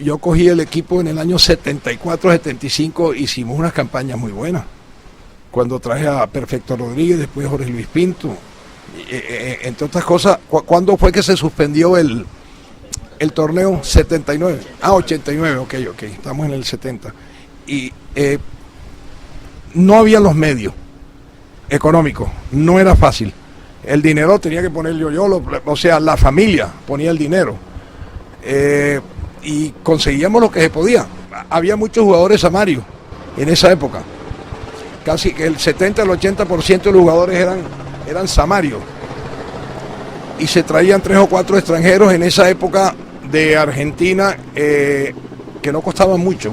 Yo cogí el equipo en el año 74-75, hicimos unas campañas muy buenas. Cuando traje a Perfecto Rodríguez, después Jorge Luis Pinto. Entre otras cosas, ¿cuándo fue que se suspendió el torneo? 79. 89, ok, estamos en el 70. Y no había los medios económicos, no era fácil. El dinero tenía que ponerlo yo, o sea, la familia ponía el dinero. Y conseguíamos lo que se podía. Había muchos jugadores samarios en esa época. Casi que el 70 al 80% de los jugadores eran samarios. Y se traían 3 o 4 extranjeros en esa época de Argentina que no costaban mucho.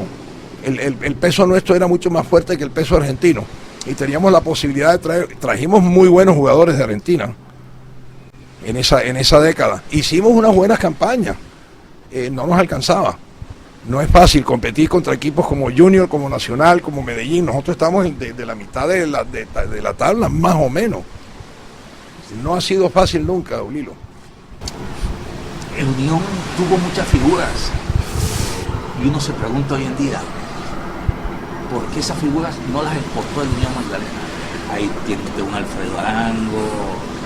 El peso nuestro era mucho más fuerte que el peso argentino. Y teníamos la posibilidad de trajimos muy buenos jugadores de Argentina en esa década. Hicimos unas buenas campañas. No nos alcanzaba. No es fácil competir contra equipos como Junior, como Nacional, como Medellín. Nosotros estamos de la mitad de la tabla, más o menos. No ha sido fácil nunca, Ulilo. El Unión tuvo muchas figuras y uno se pregunta hoy en día ¿por qué esas figuras no las exportó el Unión Magdalena? Ahí tiene usted un Alfredo Arango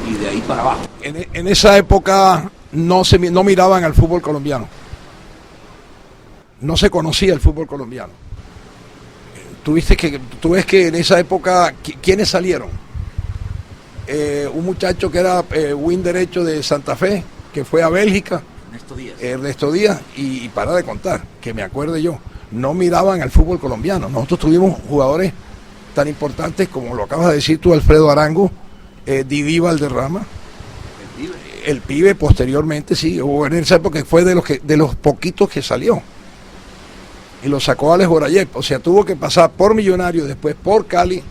y de ahí para abajo. En esa época no miraban al fútbol colombiano. No se conocía el fútbol colombiano. Tú ves que en esa época, ¿quiénes salieron? Un muchacho que era wing derecho de Santa Fe, que fue a Bélgica. Ernesto Díaz, y para de contar, que me acuerde yo. No miraban al fútbol colombiano. Nosotros tuvimos jugadores tan importantes como lo acabas de decir tú, Alfredo Arango, Didi Valderrama. El pibe posteriormente, sí, en esa época fue de los poquitos que salió. Y lo sacó Alex Borayev. O sea, tuvo que pasar por Millonarios, después por Cali,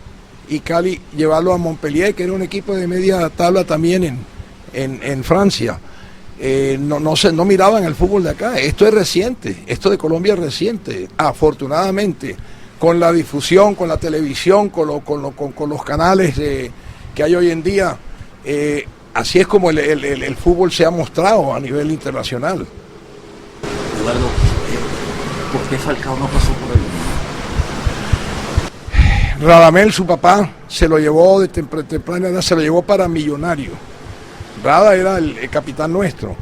y Cali llevarlo a Montpellier, que era un equipo de media tabla también en Francia. No miraban el fútbol de acá. Esto es reciente, esto de Colombia es reciente. Afortunadamente, con la difusión, con la televisión, con los canales que hay hoy en día, así es como el fútbol se ha mostrado a nivel internacional. Eduardo, ¿por qué Falcao no pasó por el? Radamel, su papá, se lo llevó de temprana edad, se lo llevó para Millonario. Rada era el capitán nuestro.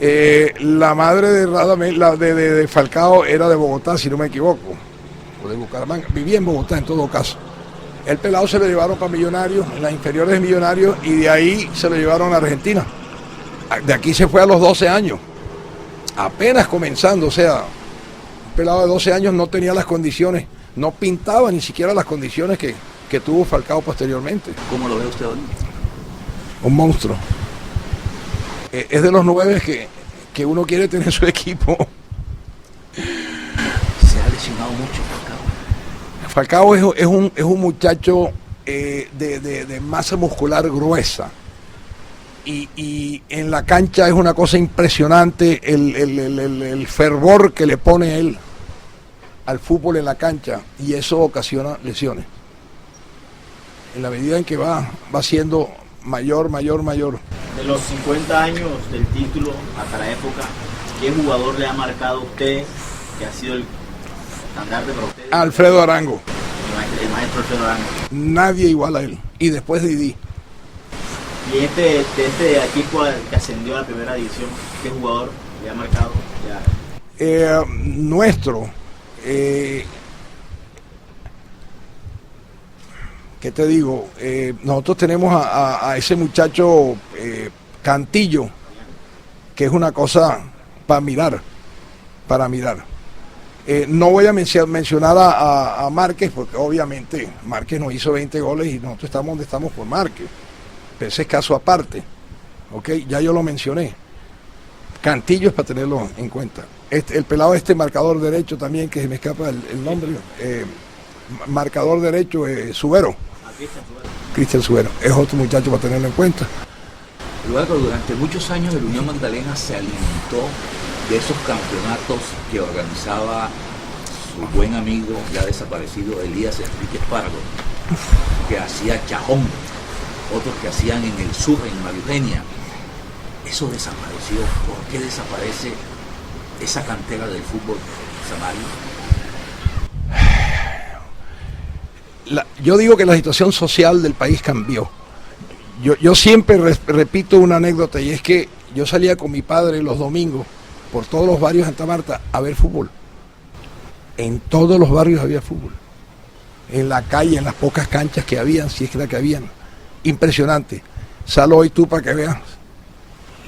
La madre de Radamel, de Falcao, era de Bogotá, si no me equivoco, o de Bucaramanga. Vivía en Bogotá en todo caso. El pelado se lo llevaron para Millonarios, en las inferiores de Millonarios, y de ahí se lo llevaron a Argentina. De aquí se fue a los 12 años, apenas comenzando. O sea, un pelado de 12 años no tenía las condiciones, no pintaba ni siquiera las condiciones que tuvo Falcao posteriormente. ¿Cómo lo ve usted hoy? Un monstruo. Es de los 9 que uno quiere tener en su equipo. Se ha lesionado mucho Falcao. Falcao es un muchacho de masa muscular gruesa. Y en la cancha es una cosa impresionante el fervor que le pone él al fútbol en la cancha, y eso ocasiona lesiones. En la medida en que va siendo mayor. De los 50 años del título hasta la época, ¿qué jugador le ha marcado a usted que ha sido el estandarte para usted? Alfredo Arango. El maestro Alfredo Arango. Nadie igual a él. Y después Didi. Y de este equipo que ascendió a la primera división, ¿qué jugador le ha marcado? Nuestro. ¿Qué te digo? Nosotros tenemos a ese muchacho Cantillo, que es una cosa para mirar. No voy a mencionar a Márquez, porque obviamente Márquez nos hizo 20 goles y nosotros estamos donde estamos por Márquez. Pero ese es caso aparte. ¿Okay? Ya yo lo mencioné. Cantillo es para tenerlo en cuenta. El pelado marcador derecho también, que se me escapa el nombre. Marcador derecho, Subero. Cristian Subero. Es otro muchacho para tenerlo en cuenta. Luego, durante muchos años el Unión Magdalena se alimentó de esos campeonatos que organizaba su buen amigo, ya desaparecido, Elías Enrique Pardo, que hacía Chajón, otros que hacían en el sur, en María Eugenia. Eso desapareció. ¿Por qué desaparece esa cantera del fútbol, Samario? Yo digo que la situación social del país cambió. Yo siempre repito una anécdota, y es que yo salía con mi padre los domingos por todos los barrios de Santa Marta a ver fútbol. En todos los barrios había fútbol. En la calle, en las pocas canchas que habían, si es que la que habían. Impresionante. Sal hoy tú para que veas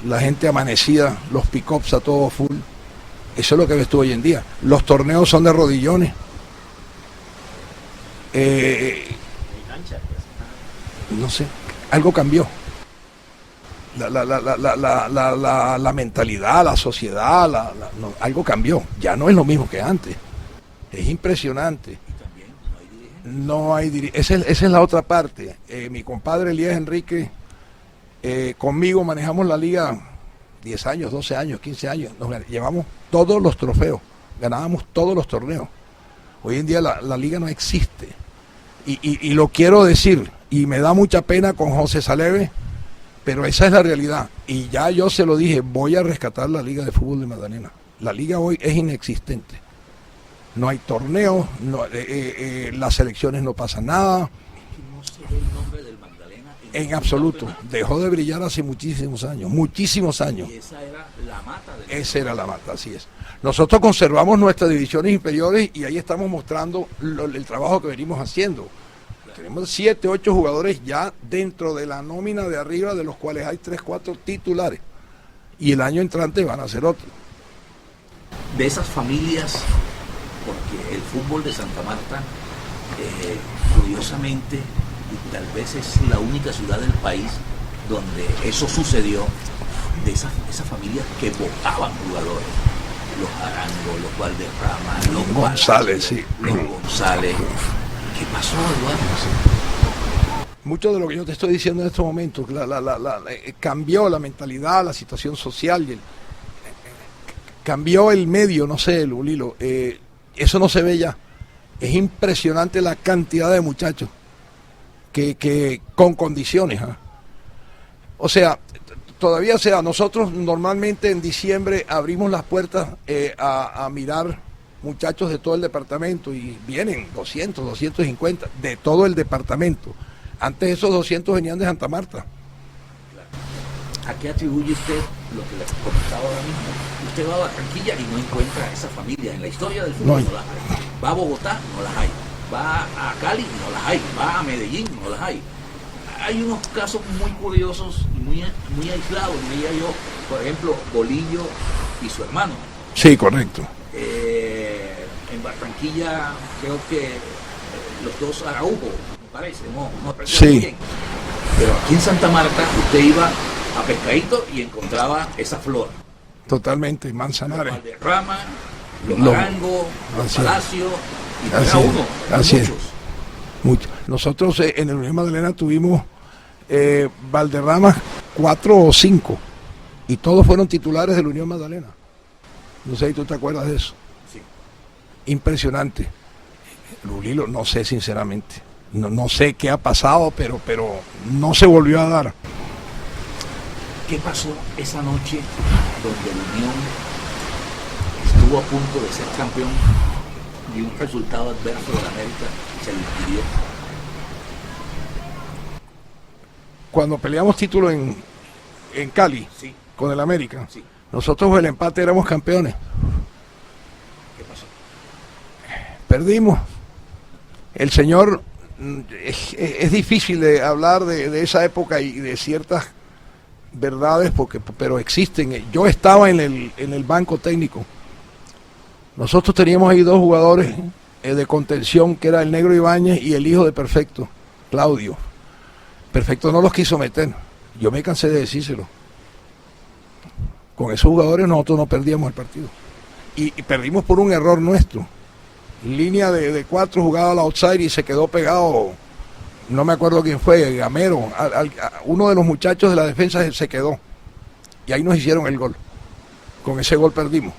la gente amanecida, los pick-ups a todo full. Eso es lo que ves tú hoy en día. Los torneos son de rodillones. No sé, algo cambió. La mentalidad, la sociedad, algo cambió. Ya no es lo mismo que antes. Es impresionante. No hay esa es la otra parte. Mi compadre Elías Enrique, conmigo manejamos la liga 10 años, 12 años, 15 años. Nos llevamos todos los trofeos, ganábamos todos los torneos. Hoy en día la liga no existe. Y lo quiero decir, y me da mucha pena con José Saleve, pero esa es la realidad. Y ya yo se lo dije, voy a rescatar la Liga de Fútbol de Magdalena. La liga hoy es inexistente. No hay torneos, las selecciones no pasa nada. No se ve el nombre del Magdalena en absoluto. Dejó de brillar hace muchísimos años, muchísimos años. Y esa era la mata. Esa era la mata, así es. Nosotros conservamos nuestras divisiones inferiores y ahí estamos mostrando el trabajo que venimos haciendo. Tenemos 7, 8 jugadores ya dentro de la nómina de arriba, de los cuales hay 3, 4 titulares. Y el año entrante van a ser otros. De esas familias, porque el fútbol de Santa Marta, curiosamente, y tal vez es la única ciudad del país donde eso sucedió, de esas familias que votaban jugadores. Los Arango, los Valderrama, los González, sí. Los González. ¿Qué pasó, Eduardo? Mucho de lo que yo te estoy diciendo en estos momentos, cambió la mentalidad, la situación social, cambió el medio, no sé, Lulilo, eso no se ve ya. Es impresionante la cantidad de muchachos que con condiciones. O sea, todavía nosotros normalmente en diciembre abrimos las puertas a mirar muchachos de todo el departamento y vienen 200, 250 de todo el departamento. Antes esos 200 venían de Santa Marta. ¿A qué atribuye usted lo que le comentaba ahora mismo? Usted va a Barranquilla y no encuentra a esa familia. En la historia del fútbol no las hay. Va a Bogotá, no las hay. Va a Cali, no las hay. Va a Medellín, no las hay. Hay unos casos muy curiosos y muy aislados, diría yo. Por ejemplo, Bolillo y su hermano. Sí, correcto. En Barranquilla creo que los dos Araujo, me parece, no sí. Bien. Pero aquí en Santa Marta usted iba a Pescadito y encontraba esa flor. Totalmente, Manzanares. Los Valderrama, los Arango, los Palacio, y cada uno, así muchos. Muchos. Nosotros en el Unión Magdalena tuvimos Valderrama 4 o 5 y todos fueron titulares del Unión Magdalena. No sé si tú te acuerdas de eso. Sí. Impresionante. Lulilo, no sé sinceramente. No sé qué ha pasado, pero no se volvió a dar. ¿Qué pasó esa noche donde el Unión estuvo a punto de ser campeón y un resultado adverso de la América se le impidió? Cuando peleamos título en Cali, sí, con el América, sí. Nosotros con el empate éramos campeones. ¿Qué pasó? Perdimos. El señor, es difícil de hablar de esa época y de ciertas verdades, pero existen. Yo estaba en el banco técnico. Nosotros teníamos ahí 2 jugadores de contención, que era el Negro Ibáñez y el hijo de Perfecto, Claudio. Perfecto no los quiso meter. Yo me cansé de decírselo. Con esos jugadores nosotros no perdíamos el partido. Y perdimos por un error nuestro. Línea de 4 jugaba al outside y se quedó pegado, no me acuerdo quién fue, Gamero. Uno de los muchachos de la defensa se quedó. Y ahí nos hicieron el gol. Con ese gol perdimos.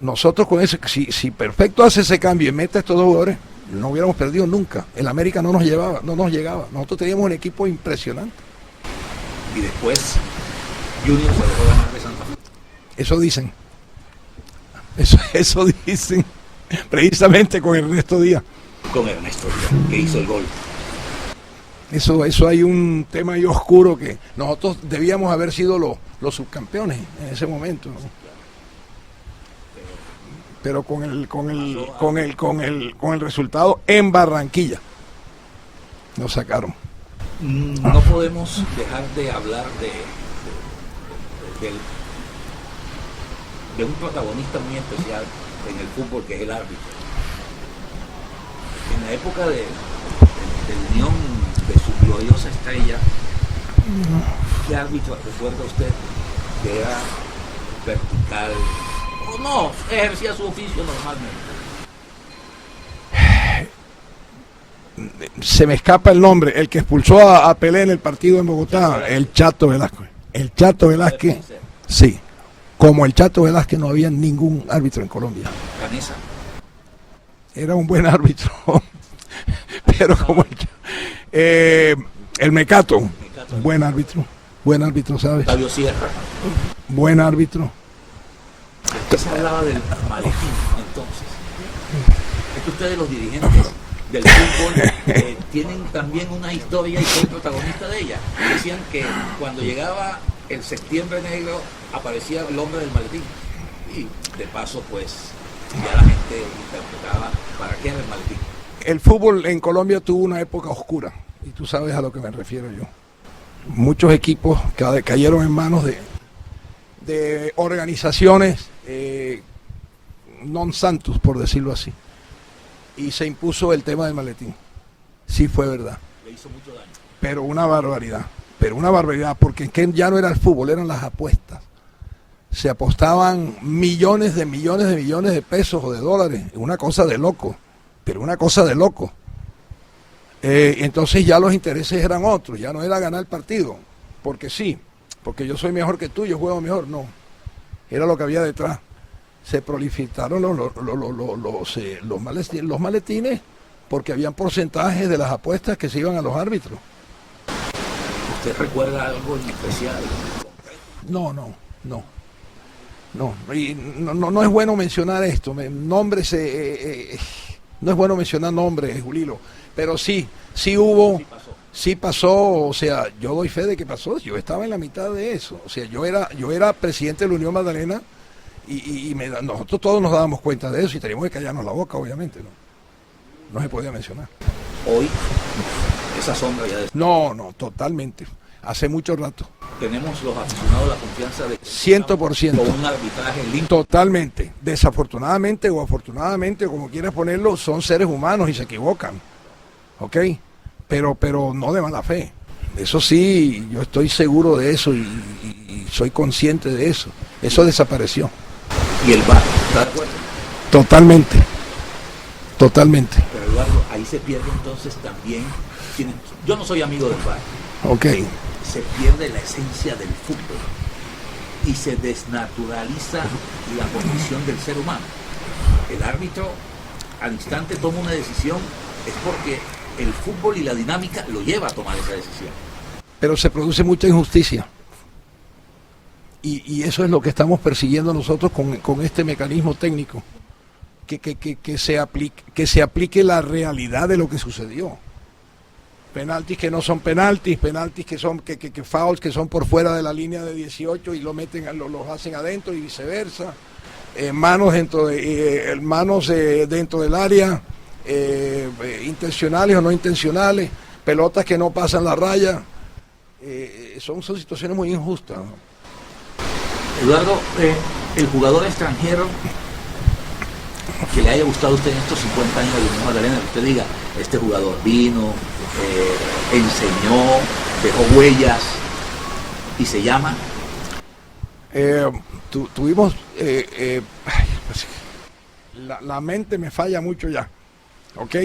Nosotros con ese, si Perfecto hace ese cambio y mete a estos 2 jugadores, no hubiéramos perdido nunca. El América no nos llegaba. Nosotros teníamos un equipo impresionante. Y después Junior se dejó ganar de Santa Fe. Eso dicen. Eso dicen, precisamente con Ernesto Díaz. Con Ernesto Díaz, que hizo el gol. Eso hay un tema ahí oscuro que nosotros debíamos haber sido los subcampeones en ese momento, ¿no? Pero con el resultado en Barranquilla nos sacaron. No podemos dejar de hablar de un protagonista muy especial en el fútbol, que es el árbitro. En la época de Unión, de su gloriosa estrella, ¿qué árbitro recuerda usted que era vertical o no ejercía su oficio normalmente? Se me escapa el nombre, el que expulsó a Pelé en el partido en Bogotá, el Chato Velázquez. El Chato Velázquez, sí. Como el Chato Velázquez no había ningún árbitro en Colombia. Canesa. Era un buen árbitro, pero como el Mecato, buen árbitro, ¿sabes? Octavio Sierra. Buen árbitro. ¿Qué se hablaba del maletín entonces? Es que ustedes, los dirigentes del fútbol, tienen también una historia y son protagonistas de ella. Decían que cuando llegaba el septiembre negro aparecía el hombre del maletín, y de paso pues ya la gente interpretaba para qué era el maletín. El fútbol en Colombia tuvo una época oscura, y tú sabes a lo que me refiero yo. Muchos equipos cayeron en manos de organizaciones non santos, por decirlo así, y se impuso el tema del maletín. Sí, fue verdad. Le hizo mucho daño. Pero una barbaridad, porque ya no era el fútbol, eran las apuestas. Se apostaban millones de pesos o de dólares, una cosa de loco, pero una cosa de loco. Entonces ya los intereses eran otros, ya no era ganar el partido, porque sí, porque yo soy mejor que tú, yo juego mejor, no. Era lo que había detrás. Se proliferaron los maletines, porque habían porcentajes de las apuestas que se iban a los árbitros. ¿Usted recuerda algo en especial? No. Y no es bueno mencionar esto. Nombres, no es bueno mencionar nombres, Julilo. Pero sí hubo, sí pasó. O sea, yo doy fe de que pasó. Yo estaba en la mitad de eso. O sea, yo era presidente de la Unión Magdalena y nosotros todos nos dábamos cuenta de eso y teníamos que callarnos la boca, obviamente, no se podía mencionar. Hoy, esa sombra ya... No, totalmente. Hace mucho rato. Tenemos los aficionados la confianza de... 100%. Con un arbitraje limpio. Totalmente. Desafortunadamente o afortunadamente, como quieras ponerlo, son seres humanos y se equivocan. ¿Ok? Pero no de mala fe. Eso sí, yo estoy seguro de eso y soy consciente de eso. Eso desapareció. ¿Y el VAR? ¿Está de acuerdo? Totalmente. Pero Eduardo, ahí se pierde entonces también... Yo no soy amigo del VAR. Ok. Se pierde la esencia del fútbol y se desnaturaliza la condición del ser humano. El árbitro al instante toma una decisión, es porque el fútbol y la dinámica lo lleva a tomar esa decisión. Pero se produce mucha injusticia. Y eso es lo que estamos persiguiendo nosotros con este mecanismo técnico. Que se aplique la realidad de lo que sucedió. Penaltis que no son penaltis que son fouls que son por fuera de la línea de 18 y los hacen adentro y viceversa. Manos dentro del área, intencionales o no intencionales, pelotas que no pasan la raya. Son situaciones muy injustas, ¿no? Eduardo, el jugador extranjero que le haya gustado a usted en estos 50 años de la Unión Magdalena, que usted diga, este jugador vino, enseñó, dejó huellas y se llama... Tuvimos... la mente me falla mucho ya, ¿ok?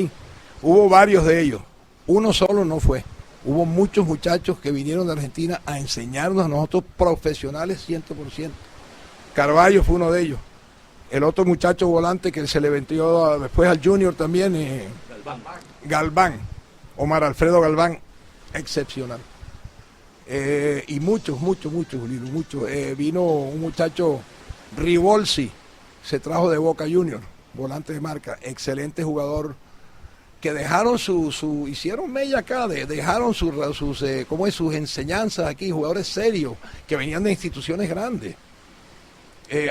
Hubo varios de ellos, uno solo no fue. Hubo muchos muchachos que vinieron de Argentina a enseñarnos a nosotros profesionales 100%. Carvalho fue uno de ellos. El otro muchacho volante que se le vendió después al Junior también, Galván, Omar Alfredo Galván, excepcional. Y muchos, Julio, muchos. Vino un muchacho, Ribolsi, se trajo de Boca Juniors, volante de marca, excelente jugador, que dejaron hicieron mella acá, dejaron sus enseñanzas aquí, jugadores serios, que venían de instituciones grandes.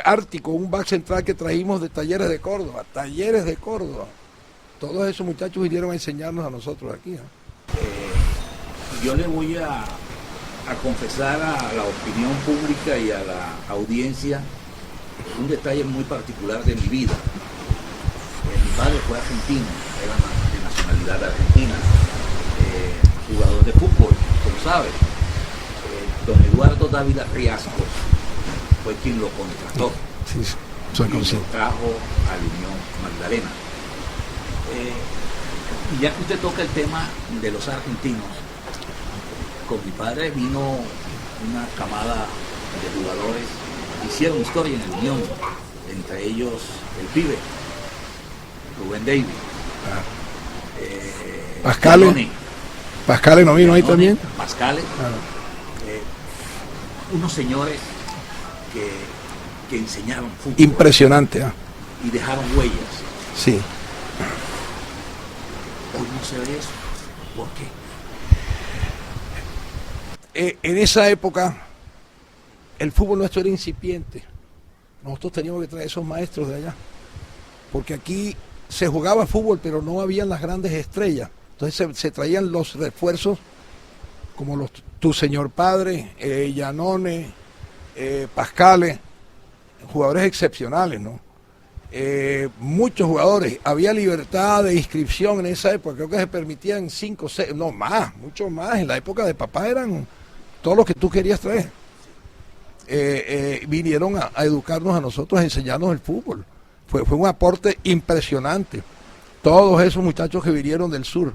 Ártico, un back central que trajimos de Talleres de Córdoba. Todos esos muchachos vinieron a enseñarnos a nosotros aquí. Yo le voy a confesar a la opinión pública y a la audiencia un detalle muy particular de mi vida. Mi padre fue argentino, era de nacionalidad argentina, jugador de fútbol, como sabe. Don Eduardo Dávila Riascos fue quien lo contrató. Sí, soy y consciente. lo trajo a la Unión Magdalena. Y ya que usted toca el tema de los argentinos, con mi padre vino una camada de jugadores, hicieron historia en el Unión, entre ellos el pibe, Rubén Davis, Pascale no vino ahí también. Pascale, unos señores que enseñaron fútbol. Impresionante. Y dejaron huellas. Sí. Hoy no se ve eso. ¿Por qué? En esa época el fútbol nuestro era incipiente. Nosotros teníamos que traer esos maestros de allá, porque aquí se jugaba fútbol pero no habían las grandes estrellas. Entonces se traían los refuerzos como tu señor padre, Giannone, Pascale, jugadores excepcionales, ¿no? Muchos jugadores, había libertad de inscripción en esa época, creo que se permitían 5, 6, no más, mucho más. En la época de papá eran todos los que tú querías traer. Vinieron a educarnos a nosotros, a enseñarnos el fútbol. Fue un aporte impresionante. Todos esos muchachos que vinieron del sur,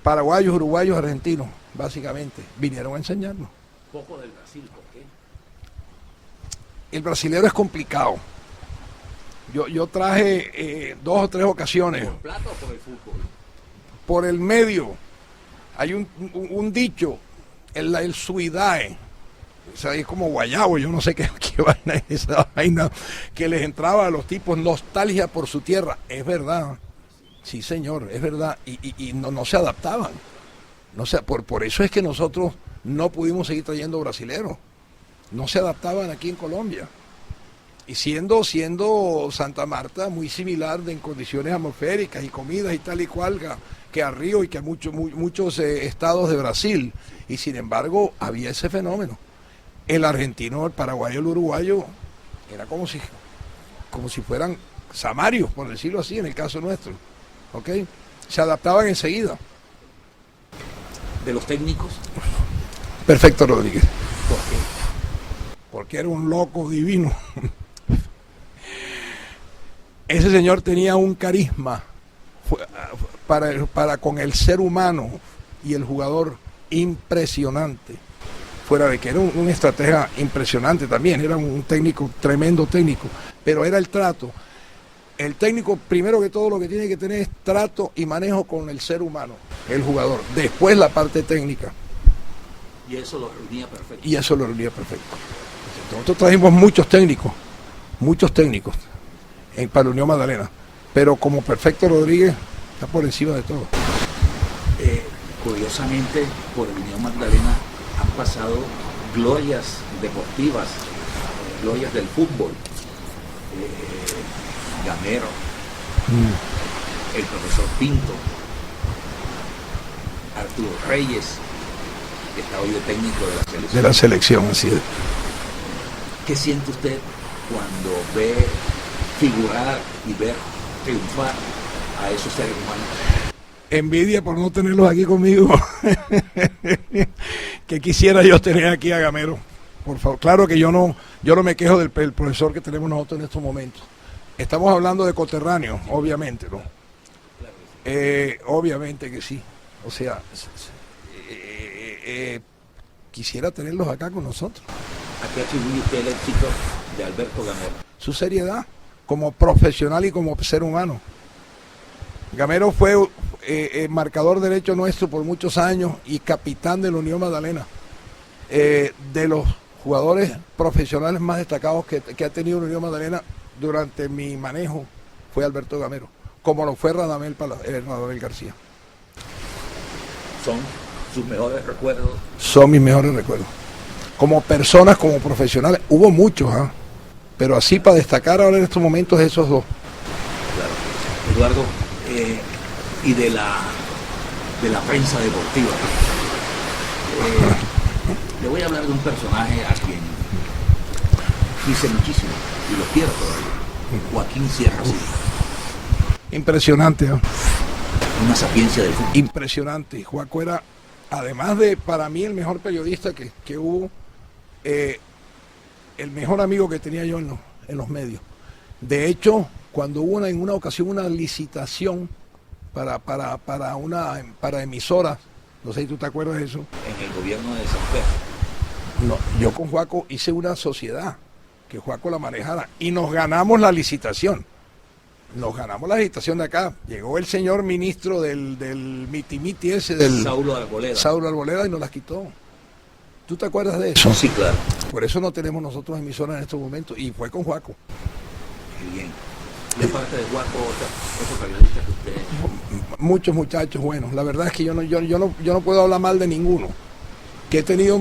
paraguayos, uruguayos, argentinos, básicamente, vinieron a enseñarnos. Poco del Brasil, ¿por qué? El brasilero es complicado. Yo traje 2 o 3 ocasiones. ¿Por plata o por el fútbol? Por el medio. Hay un dicho, el suidae, o sea, es como guayabo, yo no sé qué vaina es esa vaina, que les entraba a los tipos nostalgia por su tierra. Es verdad, sí señor, es verdad, y no se adaptaban. No sé, por eso es que nosotros no pudimos seguir trayendo brasileros. No se adaptaban aquí en Colombia. Y siendo Santa Marta muy similar en condiciones atmosféricas y comidas y tal y cual que a Río y que a muchos estados de Brasil. Y sin embargo había ese fenómeno. El argentino, el paraguayo, el uruguayo era como si fueran samarios, por decirlo así, en el caso nuestro. ¿Ok? Se adaptaban enseguida. ¿De los técnicos? Perfecto, Rodríguez. ¿Por qué? Porque era un loco divino. Ese señor tenía un carisma para con el ser humano y el jugador impresionante. Fuera de que era un estratega impresionante también, era un técnico, tremendo técnico, pero era el trato. El técnico, primero que todo, lo que tiene que tener es trato y manejo con el ser humano, el jugador. Después la parte técnica. Y eso lo reunía perfecto. Nosotros trajimos muchos técnicos para la Unión Magdalena, pero como Perfecto Rodríguez está por encima de todo. Curiosamente, por la Unión Magdalena han pasado glorias deportivas, glorias del fútbol. Gamero, el profesor Pinto, Arturo Reyes, que está hoy de técnico de la selección. De la selección, así es. ¿Qué siente usted cuando ve figurar y ver triunfar a esos seres humanos? Envidia por no tenerlos aquí conmigo. Que quisiera yo tener aquí a Gamero. Por favor, claro que yo no me quejo del profesor que tenemos nosotros en estos momentos. Estamos hablando de coterráneos, obviamente, ¿no? Obviamente que sí. O sea, quisiera tenerlos acá con nosotros. ¿A qué atribuye usted el éxito de Alberto Gamero? Su seriedad como profesional y como ser humano. Gamero fue marcador derecho nuestro por muchos años y capitán de la Unión Magdalena. De los jugadores profesionales más destacados que ha tenido la Unión Magdalena, durante mi manejo fue Alberto Gamero, como lo fue Radamel García. Son sus mejores recuerdos. Son mis mejores recuerdos. Como personas, como profesionales, hubo muchos, pero así para destacar ahora en estos momentos esos dos. Claro. Eduardo, y de la prensa deportiva. Le voy a hablar de un personaje a quien quise muchísimo y lo quiero todavía. Joaquín Sierra Silva. Impresionante, Una sapiencia del fútbol. Impresionante. Joaco era, además de, para mí, el mejor periodista que hubo, el mejor amigo que tenía yo en los medios. De hecho, cuando hubo en una ocasión una licitación para emisoras, no sé si tú te acuerdas de eso. En el gobierno de San Pedro. No, yo con Joaco hice una sociedad, que Joaco la manejara, y nos ganamos la licitación. Nos ganamos la licitación de acá. Llegó el señor ministro del mitimiti ese, del Saulo Arboleda. Saulo Arboleda, y nos las quitó. ¿Tú te acuerdas de eso? Sí, claro. Por eso no tenemos nosotros emisoras en estos momentos, y fue con Joaco. Qué bien. ¿De parte de Joaco otro periodista que usted? Muchos muchachos buenos. La verdad es que yo no puedo hablar mal de ninguno. Que he tenido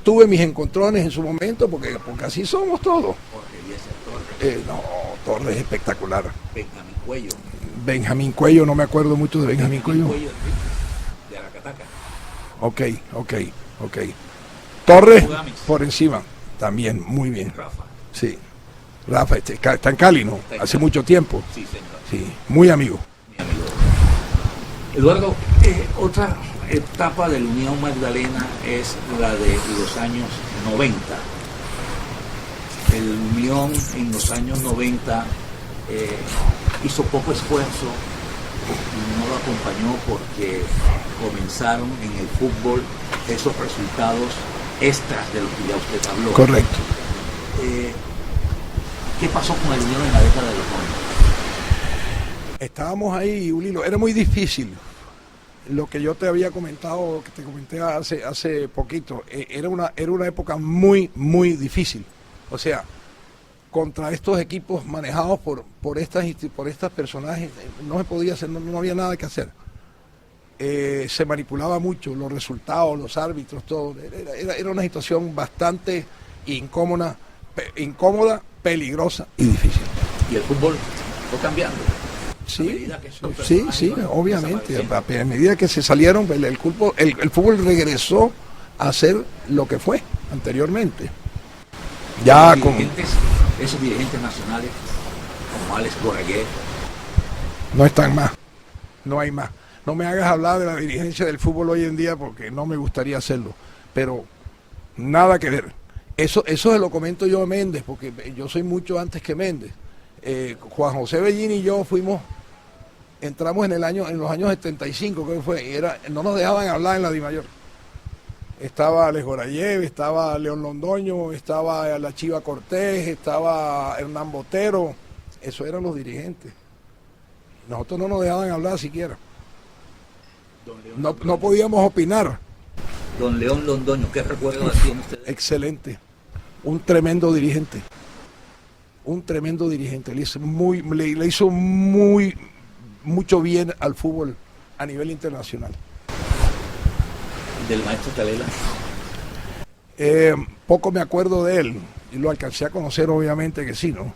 tuve mis encontrones en su momento, porque así somos todos. Jorge Eliezer Torres. No, Torres es espectacular. Benjamín Cuello. Benjamín Cuello, no me acuerdo mucho de Benjamín Cuello. De Aracataca. Ok. Torres, por encima, también, muy bien. Rafa. Sí. Rafa, está en Cali, ¿no? Hace mucho tiempo. Sí, señor. Sí, muy amigo. Mi amigo. Eduardo, otra etapa de la Unión Magdalena es la de los años 90. El Unión en los años 90 hizo poco esfuerzo y no lo acompañó porque comenzaron en el fútbol esos resultados extras de los que ya usted habló. Correcto. ¿Qué pasó con el Unión en la década de los 90? Estábamos ahí, Ulilo, era muy difícil. Lo que yo te había comentado, que te comenté hace poquito, era una época muy, muy difícil. O sea, contra estos equipos manejados por estas personajes, no se podía hacer, no había nada que hacer. Se manipulaba mucho los resultados, los árbitros, todo. Era una situación bastante incómoda, peligrosa y difícil. Y el fútbol fue cambiando. Sí, obviamente. A medida que se salieron, el fútbol regresó a ser lo que fue anteriormente. Ya esos dirigentes nacionales, como Alex Goraguer, no están más. No hay más. No me hagas hablar de la dirigencia del fútbol hoy en día porque no me gustaría hacerlo. Pero nada que ver. Eso se lo comento yo a Méndez, porque yo soy mucho antes que Méndez. Juan José Bellini y yo entramos en los años 75, creo que fue, no nos dejaban hablar en la DIMAYOR. Estaba Alex Gorayev, estaba León Londoño, estaba la Chiva Cortés, estaba Hernán Botero, esos eran los dirigentes. Nosotros no nos dejaban hablar siquiera. No podíamos opinar. Don León Londoño, ¿qué recuerdo tiene usted? Excelente, un tremendo dirigente. Le hizo mucho bien al fútbol a nivel internacional. ¿Del maestro Chalela? Poco me acuerdo de él, y lo alcancé a conocer, obviamente que sí, ¿no?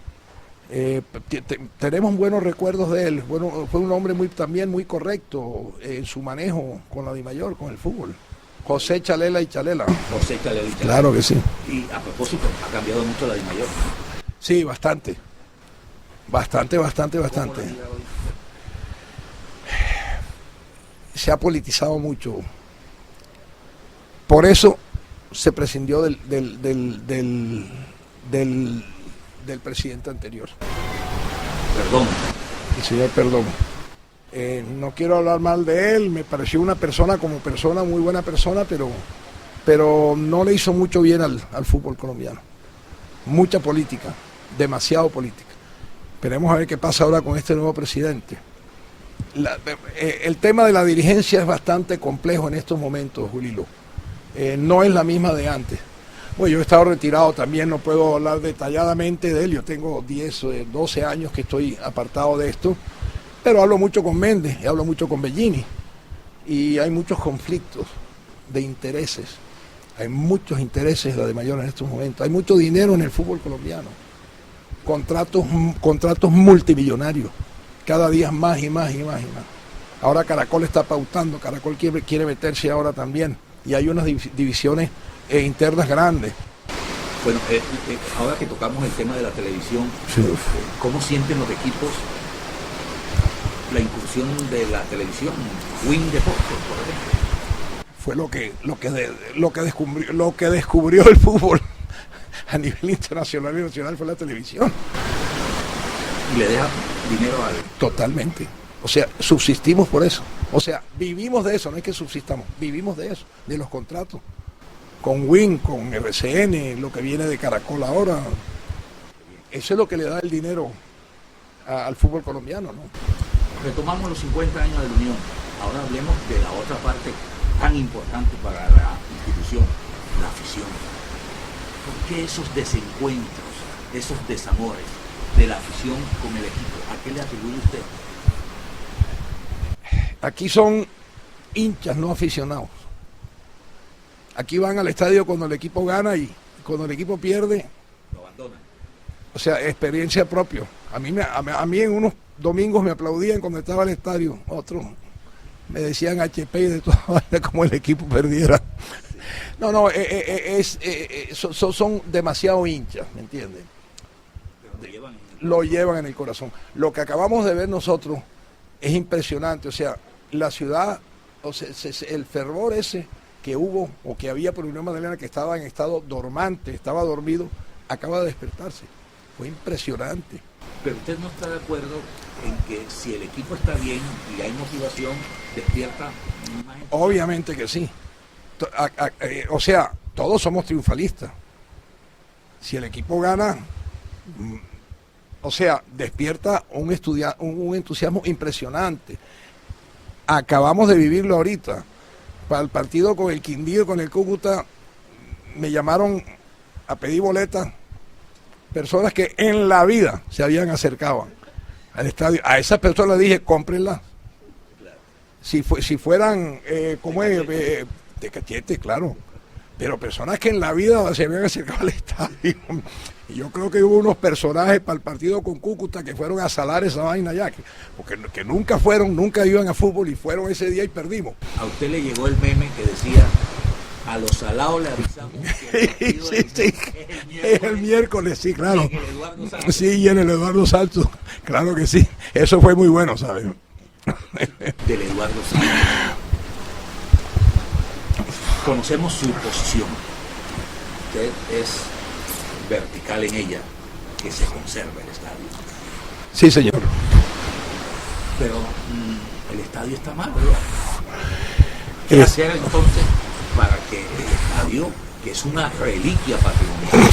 Tenemos buenos recuerdos de él. Bueno, fue un hombre también muy correcto en su manejo con la DIMAYOR, con el fútbol. José Chalela y Chalela. José Chalela y Chalela. Claro que sí. Y a propósito, ha cambiado mucho la DIMAYOR. Sí, bastante. Bastante. Se ha politizado mucho. Por eso se prescindió del presidente anterior. Perdón. El señor Perdón. No quiero hablar mal de él, me pareció una persona, muy buena persona, pero no le hizo mucho bien al fútbol colombiano. Mucha política, demasiado política. Esperemos a ver qué pasa ahora con este nuevo presidente. El tema de la dirigencia es bastante complejo en estos momentos, Julilo. No es la misma de antes. Bueno, yo he estado retirado también, no puedo hablar detalladamente de él. Yo tengo 10, 12 años que estoy apartado de esto, pero hablo mucho con Méndez, y hablo mucho con Bellini, y hay muchos conflictos de intereses. Hay muchos intereses de mayor en estos momentos. Hay mucho dinero en el fútbol colombiano. Contratos multimillonarios. Cada día más y más y más y más. Ahora Caracol está pautando. Caracol quiere meterse ahora también. Y hay unas divisiones internas grandes. Bueno, ahora que tocamos el tema de la televisión, Sí. ¿Cómo sienten los equipos la incursión de la televisión? Win Deportes, por ejemplo. Fue lo que descubrió el fútbol a nivel internacional y nacional, fue la televisión. Y le deja dinero al... Totalmente. O sea, subsistimos por eso. O sea, vivimos de eso, no es que subsistamos, vivimos de eso, de los contratos. Con Win, con RCN, lo que viene de Caracol ahora. Eso es lo que le da el dinero al fútbol colombiano, ¿no? Retomamos los 50 años de la Unión. Ahora hablemos de la otra parte tan importante para la institución, la afición. ¿Por qué esos desencuentros, esos desamores de la afición con el equipo? ¿A qué le atribuye usted? Aquí son hinchas, no aficionados. Aquí van al estadio cuando el equipo gana y cuando el equipo pierde, Lo abandonan. o sea, experiencia propia. A mí en unos domingos me aplaudían cuando estaba en el estadio, otros me decían HP y de todas maneras como el equipo perdiera. No, son demasiado hinchas, ¿me entienden? Lo llevan en el corazón. Lo que acabamos de ver nosotros es impresionante, o sea, la ciudad, o sea, el fervor ese que hubo o que había por Unión Magdalena, que estaba en estado dormante, estaba dormido, acaba de despertarse. Fue impresionante. Pero usted no está de acuerdo en que si el equipo está bien y hay motivación, despierta más gente. Obviamente que sí. O sea, todos somos triunfalistas. Si el equipo gana, o sea, despierta un entusiasmo impresionante. Acabamos de vivirlo ahorita. Para el partido con el Quindío, con el Cúcuta, me llamaron a pedir boletas personas que en la vida se habían acercado al estadio. A esas personas dije, cómprenlas. Si fueran, como es, de cachete, claro. Pero personas que en la vida se habían acercado al estadio. Y yo creo que hubo unos personajes para el partido con Cúcuta que fueron a salar esa vaina ya, que nunca iban a fútbol y fueron ese día y perdimos. A usted le llegó el meme que decía, a los salados le avisamos que el partido es el miércoles, sí, claro. en el Eduardo Santos. Sí, y en el Eduardo Santos, claro que sí. Eso fue muy bueno, ¿sabes? Del Eduardo Santos. Conocemos su posición. Usted es vertical en ella, que se conserve el estadio. Sí, señor. Pero el estadio está mal, ¿verdad? ¿Qué hacer entonces para que el estadio, que es una reliquia patrimonial,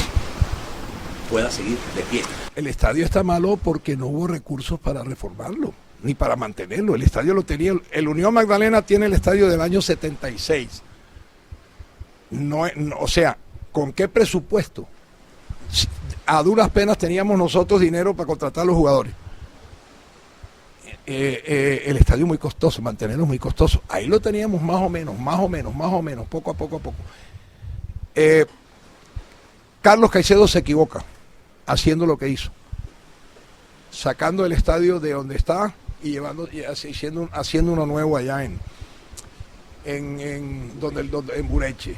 pueda seguir de pie? El estadio está malo porque no hubo recursos para reformarlo, ni para mantenerlo. El estadio lo tenía, el Unión Magdalena tiene el estadio del año 76. O sea, ¿con qué presupuesto? A duras penas teníamos nosotros dinero para contratar a los jugadores. El estadio muy costoso, mantenerlo muy costoso. Ahí lo teníamos más o menos, poco a poco. Carlos Caicedo se equivoca haciendo lo que hizo, sacando el estadio de donde está y haciendo uno nuevo allá en Bureche,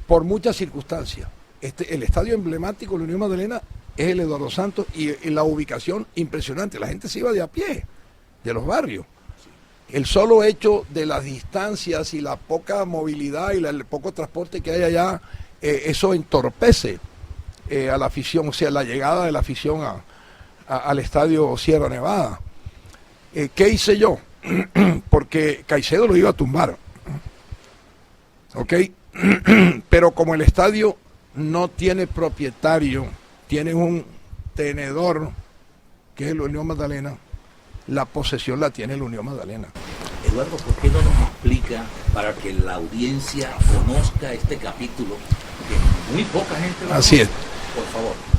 por muchas circunstancias. El estadio emblemático de la Unión Magdalena es el Eduardo Santos y la ubicación impresionante. La gente se iba de a pie, de los barrios. El solo hecho de las distancias y la poca movilidad y el poco transporte que hay allá, eso entorpece a la afición, o sea, la llegada de la afición al estadio Sierra Nevada. ¿Qué hice yo? Porque Caicedo lo iba a tumbar, ¿ok? Pero como el estadio no tiene propietario, tiene un tenedor, que es la Unión Magdalena, la posesión la tiene la Unión Magdalena. Eduardo, ¿por qué no nos explica, para que la audiencia conozca este capítulo que Muy poca gente lo Así conoce. es. Por favor.